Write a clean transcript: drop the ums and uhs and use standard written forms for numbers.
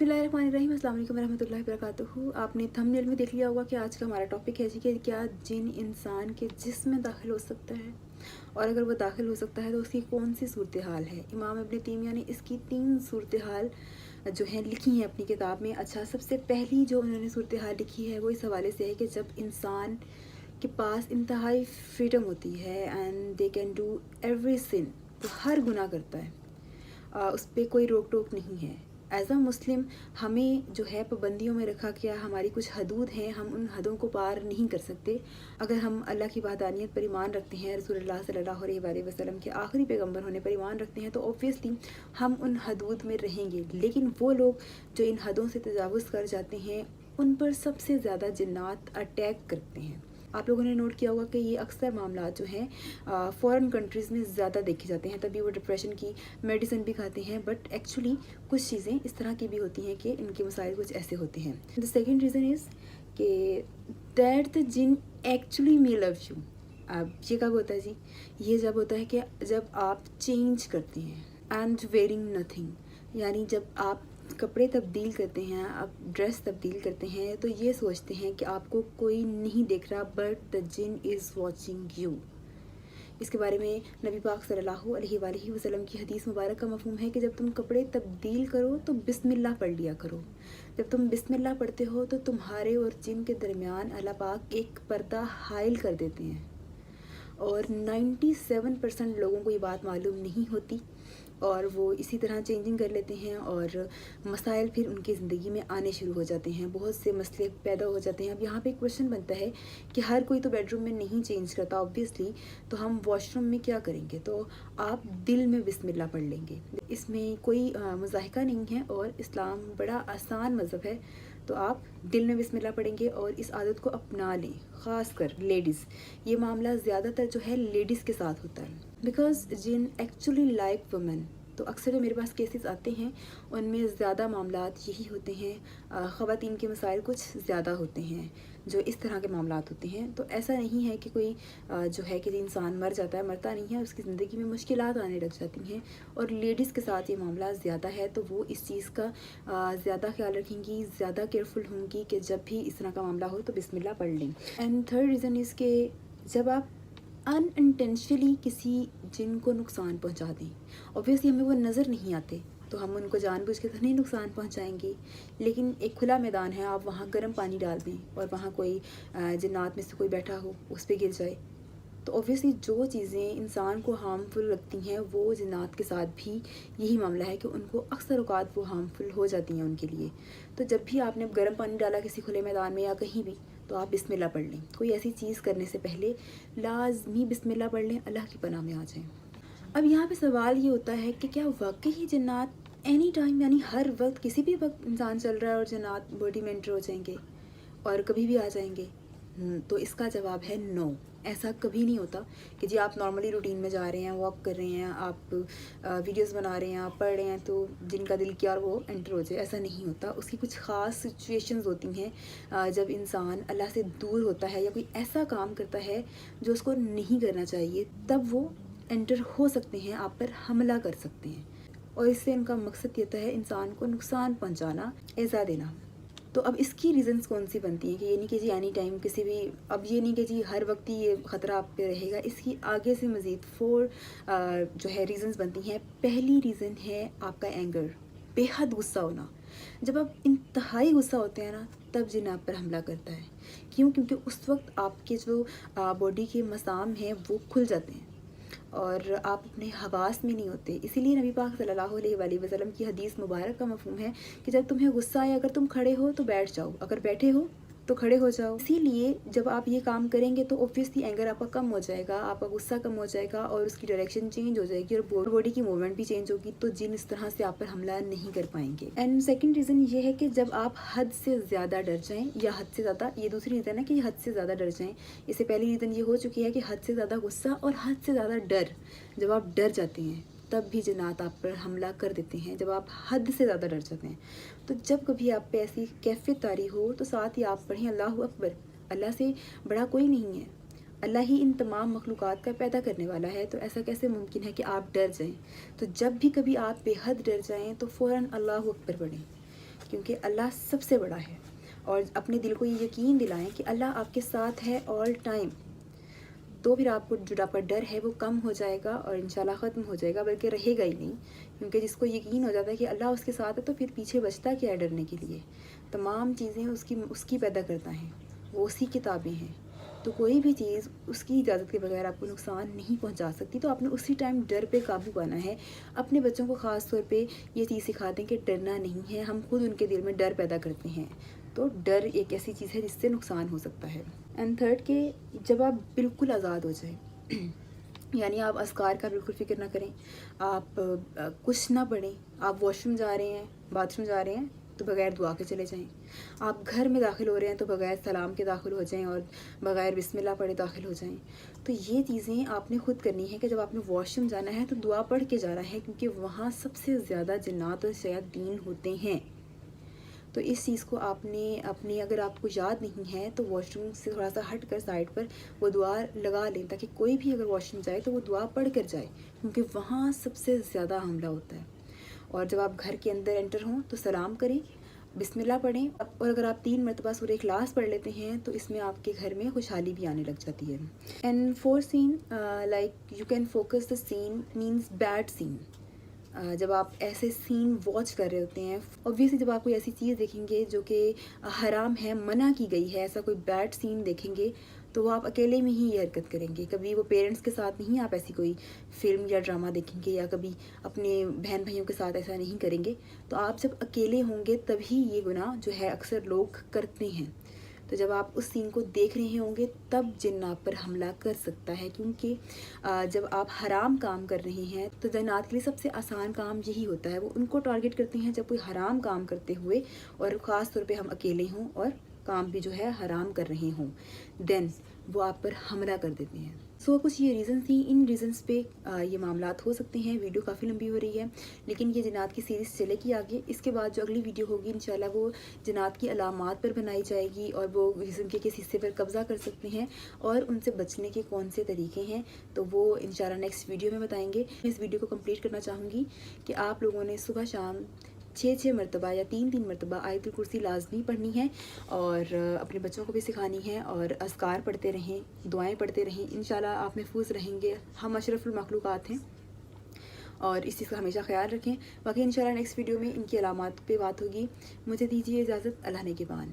बिस्मिल्लाहिर्रहमानिर्रहीम, अस्सलाम वालेकुम रहमतुल्लाहि वबरकातुहू। आपने थंबनेल में देख लिया होगा कि आज का हमारा टॉपिक है जी कि क्या जिन इंसान के जिस्म में दाखिल हो सकता है, और अगर वो दाखिल हो सकता है तो उसकी कौन सी सूरत हाल है। इमाम इब्न तैमिया ने इसकी 3 सूरत हाल जो हैं लिखी हैं अपनी किताब में। अच्छा, सबसे पहली जो उन्होंने सूरत हाल लिखी है वो इस हवाले से है कि जब इंसान के पास इंतहाई फ्रीडम होती है and they can do every sin, तो हर गुनाह करता है, उस पर कोई रोक टोक नहीं है। एज़ अ मुस्लिम हमें जो है पाबंदियों में रखा गया, हमारी कुछ हदूद हैं, हम उन हदों को पार नहीं कर सकते। अगर हम अल्लाह की वहदानियत पर ईमान रखते हैं, रसूलुल्लाह सल्लल्लाहु अलैहि वसल्लम के आखिरी पैगंबर होने पर ईमान रखते हैं, तो ऑब्वियसली हम उन हदूद में रहेंगे। लेकिन वो लोग जो इन हदों से तजावुज़ कर जाते हैं, उन पर सबसे ज़्यादा जिन्नात अटैक करते हैं। आप लोगों ने नोट किया होगा कि ये अक्सर मामला जो हैं फ़ॉरेन कंट्रीज़ में ज़्यादा देखे जाते हैं, तभी वो डिप्रेशन की मेडिसिन भी खाते हैं। बट एक्चुअली कुछ चीज़ें इस तरह की भी होती हैं कि इनके मसाइल कुछ ऐसे होते हैं। द सेकेंड रीज़न इज़ कि दैट द जिन एक्चुअली मे लव यू। अब ये कब होता है जी? ये जब होता है कि जब आप चेंज करते हैं एंड वेयरिंग नथिंग, यानी जब आप कपड़े तब्दील करते हैं, आप ड्रेस तब्दील करते हैं, तो ये सोचते हैं कि आपको कोई नहीं देख रहा, बट द जिन इज़ वॉचिंग यू। इसके बारे में नबी पाक सल्लल्लाहु अलैहि वसल्लम की हदीस मुबारक का मफ़हूम है कि जब तुम कपड़े तब्दील करो तो बिस्मिल्लाह पढ़ लिया करो। जब तुम बिस्मिल्लाह पढ़ते हो तो तुम्हारे और जिन के दरमियान अल्लाह पाक एक पर्दा हाइल कर देते हैं। और 97% लोगों को ये बात मालूम नहीं होती, और वो इसी तरह चेंजिंग कर लेते हैं और मसाइल फिर उनकी ज़िंदगी में आने शुरू हो जाते हैं, बहुत से मसले पैदा हो जाते हैं। अब यहाँ पे एक क्वेश्चन बनता है कि हर कोई तो बेडरूम में नहीं चेंज करता ऑब्वियसली, तो हम वॉशरूम में क्या करेंगे? तो आप दिल में बिस्मिल्लाह पढ़ लेंगे। इसमें कोई मज़ाहिका नहीं है और इस्लाम बड़ा आसान मज़हब है। तो आप दिल में बिस्मिल्लाह पढ़ेंगे और इस आदत को अपना लें, ख़ास कर लेडीज़। ये मामला ज़्यादातर जो है लेडीज़ के साथ होता है, बिकॉज जिन एक्चुअली लाइक वुमेन। तो अक्सर जो मेरे पास केसेस आते हैं उनमें ज़्यादा मामलात यही होते हैं, ख़वातीन के मसाइल कुछ ज़्यादा होते हैं जो इस तरह के मामलात होते हैं। तो ऐसा नहीं है कि कोई जो है कि इंसान मर जाता है, मरता नहीं है, उसकी ज़िंदगी में मुश्किलात आने लग जाती हैं। और लेडीज़ के साथ ये मामला ज़्यादा है, तो वो इस चीज़ का ज़्यादा ख्याल रखेंगी, ज़्यादा केयरफुल होंगी कि जब भी इस तरह का मामला हो तो बिस्मिल्लाह पढ़ लें। एंड थर्ड रीज़न इज़ के जब आप अनइंटेंशनली किसी जिन को नुकसान पहुंचा दें, ऑब्वियसली हमें वो नज़र नहीं आते, तो हम उनको जानबूझ के तो नहीं नुकसान पहुंचाएंगे। लेकिन एक खुला मैदान है, आप वहाँ गर्म पानी डाल दें और वहाँ कोई जिन्नात में से कोई बैठा हो, उस पर गिर जाए, तो ऑब्वियसली जो चीज़ें इंसान को हार्मफुल लगती हैं वो जिन्नात के साथ भी यही मामला है कि उनको अक्सर औक़ात वो हार्मफुल हो जाती हैं उनके लिए। तो जब भी आपने गर्म पानी डाला किसी खुले मैदान में या कहीं भी, तो आप बिस्मिल्लाह पढ़ लें। कोई ऐसी चीज़ करने से पहले लाज़मी बिस्मिल्लाह पढ़ लें, अल्लाह की पनाह में आ जाएं। अब यहाँ पे सवाल ये होता है कि क्या वाकई ही जिन्नात एनी टाइम, यानी हर वक्त, किसी भी वक्त इंसान चल रहा है और जिन्नात बॉडी में एंटर हो जाएंगे और कभी भी आ जाएंगे? तो इसका जवाब है नो। ऐसा कभी नहीं होता कि जी आप नॉर्मली रूटीन में जा रहे हैं, वॉक कर रहे हैं, आप वीडियोस बना रहे हैं, आप पढ़ रहे हैं, तो जिनका दिल किया और वो एंटर हो जाए, ऐसा नहीं होता। उसकी कुछ ख़ास सिचुएशंस होती हैं जब इंसान अल्लाह से दूर होता है या कोई ऐसा काम करता है जो उसको नहीं करना चाहिए, तब वो एंटर हो सकते हैं, आप पर हमला कर सकते हैं। और इससे उनका मकसद ये होता है इंसान को नुकसान पहुँचाना, ईज़ा देना। तो अब इसकी रीज़न्स कौन सी बनती हैं कि ये नहीं कि जी एनी टाइम किसी भी, अब ये नहीं कि जी हर वक्त ही ये ख़तरा आप पे रहेगा। इसकी आगे से मज़ीद 4 जो है रीज़न्स बनती हैं। पहली रीज़न है आपका एंगर, बेहद गुस्सा होना। जब आप इंतहाई गुस्सा होते हैं ना, तब जिन आप पर हमला करता है। क्यों? क्योंकि उस वक्त आपके जो बॉडी के मसाम हैं वो खुल जाते हैं और आप अपने हवास में नहीं होते। इसीलिए नबी पाक सल्लल्लाहु अलैहि वसल्लम की हदीस मुबारक का मफ़हूम है कि जब तुम्हें गुस्सा आए, अगर तुम खड़े हो तो बैठ जाओ, अगर बैठे हो तो खड़े हो जाओ। इसीलिए जब आप ये काम करेंगे तो ऑब्वियसली एंगर आपका कम हो जाएगा, आपका गुस्सा कम हो जाएगा और उसकी डायरेक्शन चेंज हो जाएगी और बॉडी की मूवमेंट भी चेंज होगी, तो जिन इस तरह से आप पर हमला नहीं कर पाएंगे। एंड सेकेंड रीज़न ये है कि जब आप हद से ज़्यादा डर जाएँ, या हद से ज़्यादा, ये दूसरी रीज़न है कि हद से ज़्यादा डर जाएँ। इससे पहली रीज़न ये हो चुकी है कि हद से ज़्यादा गुस्सा और हद से ज़्यादा डर। जब आप डर जाते हैं तब भी जिन्नात आप पर हमला कर देते हैं, जब आप हद से ज़्यादा डर जाते हैं। तो जब कभी आप पे ऐसी कैफियत तारी हो तो साथ ही आप पढ़ें अल्लाहु अकबर, अल्लाह से बड़ा कोई नहीं है, अल्लाह ही इन तमाम मखलूक़ात का पैदा करने वाला है, तो ऐसा कैसे मुमकिन है कि आप डर जाएं? तो जब भी कभी आप बेहद डर जाएं तो फ़ौरन अल्लाहु अकबर पढ़ें, کیونکہ اللہ سب سے بڑا ہے. اور اپنے دل کو یہ یقین دلائیں کہ اللہ آپ کے ساتھ ہے آل ٹائم. تو پھر آپ کو جو آپ کا ڈر ہے وہ کم ہو جائے گا اور انشاءاللہ ختم ہو جائے گا، بلکہ رہے گا ہی نہیں. کیونکہ جس کو یقین ہو جاتا ہے کہ اللہ اس کے ساتھ ہے تو پھر پیچھے بچتا کیا ہے ڈرنے کے لیے. تمام چیزیں اس کی پیدا کرتا ہے، وہ اسی کتابیں ہیں. تو کوئی بھی چیز اس کی اجازت کے بغیر آپ کو نقصان نہیں پہنچا سکتی. تو آپ نے اسی ٹائم ڈر پہ قابو پانا ہے. اپنے بچوں کو خاص طور پہ یہ چیز سکھاتے ہیں کہ ڈرنا نہیں ہے. ہم خود ان کے دل میں ڈر پیدا کرتے ہیں. تو ڈر ایک ایسی چیز ہے جس سے نقصان ہو سکتا ہے. اینڈ تھرڈ کہ جب آپ بالکل آزاد ہو جائیں، یعنی آپ اذکار کا بالکل فکر نہ کریں، آپ کچھ نہ پڑھیں. آپ واش روم جا رہے ہیں، باتھ روم جا رہے ہیں تو بغیر دعا کے چلے جائیں. آپ گھر میں داخل ہو رہے ہیں تو بغیر سلام کے داخل ہو جائیں اور بغیر بسم اللہ پڑھے داخل ہو جائیں. تو یہ چیزیں آپ نے خود کرنی ہے کہ جب آپ نے واش روم جانا ہے تو دعا پڑھ کے جانا ہے، کیونکہ وہاں سب سے زیادہ جنات اور شیاطین ہوتے ہیں. تو اس چیز کو آپ نے اپنی، اگر آپ کو یاد نہیں ہے تو واش روم سے تھوڑا سا ہٹ کر سائڈ پر وہ دعا لگا لیں، تاکہ کوئی بھی اگر واش روم جائے تو وہ دعا پڑھ کر جائے، کیونکہ وہاں سب سے زیادہ حملہ ہوتا ہے. اور جب آپ گھر کے اندر انٹر ہوں تو سلام کریں، بسم اللہ پڑھیں. اور اگر آپ 3 مرتبہ سورہ اخلاص پڑھ لیتے ہیں تو اس میں آپ کے گھر میں خوشحالی بھی آنے لگ جاتی ہے. And for sin like you can focus the sin means bad sin. جب آپ ایسے سین واچ کر رہے ہوتے ہیں، اوبویسلی جب آپ کوئی ایسی چیز دیکھیں گے جو کہ حرام ہے، منع کی گئی ہے، ایسا کوئی بیڈ سین دیکھیں گے تو وہ آپ اکیلے میں ہی یہ حرکت کریں گے. کبھی وہ پیرنٹس کے ساتھ نہیں آپ ایسی کوئی فلم یا ڈرامہ دیکھیں گے، یا کبھی اپنے بہن بھائیوں کے ساتھ ایسا نہیں کریں گے. تو آپ جب اکیلے ہوں گے تبھی یہ گناہ جو ہے اکثر لوگ کرتے ہیں. تو جب آپ اس سین کو دیکھ رہے ہوں گے تب جن آپ پر حملہ کر سکتا ہے، کیونکہ جب آپ حرام کام کر رہے ہیں تو جنات کے لیے سب سے آسان کام یہی ہوتا ہے. وہ ان کو ٹارگٹ کرتے ہیں جب کوئی حرام کام کرتے ہوئے، اور خاص طور پہ ہم اکیلے ہوں اور کام بھی جو ہے حرام کر رہے ہوں، دین وہ آپ پر حملہ کر دیتے ہیں. سو کچھ یہ ریزنس تھیں. ان ریزنس پہ یہ معاملات ہو سکتے ہیں. ویڈیو کافی لمبی ہو رہی ہے لیکن یہ جنات کی سیریز چلے گی آگے. اس کے بعد جو اگلی ویڈیو ہوگی انشاءاللہ وہ جنات کی علامات پر بنائی جائے گی، اور وہ جسم کے کس حصے پر قبضہ کر سکتے ہیں اور ان سے بچنے کے کون سے طریقے ہیں، تو وہ انشاءاللہ نیکسٹ ویڈیو میں بتائیں گے. میں اس ویڈیو کو کمپلیٹ کرنا چاہوں گی کہ آپ لوگوں نے صبح شام 6 مرتبہ یا 3 مرتبہ آیت الکرسی لازمی پڑھنی ہے، اور اپنے بچوں کو بھی سکھانی ہے، اور اذکار پڑھتے رہیں، دعائیں پڑھتے رہیں. انشاءاللہ آپ محفوظ رہیں گے. ہم اشرف المخلوقات ہیں اور اس چیز کا ہمیشہ خیال رکھیں. باقی انشاءاللہ نیکسٹ ویڈیو میں ان کی علامات پہ بات ہوگی. مجھے دیجیے اجازت. اللہ نگہبان.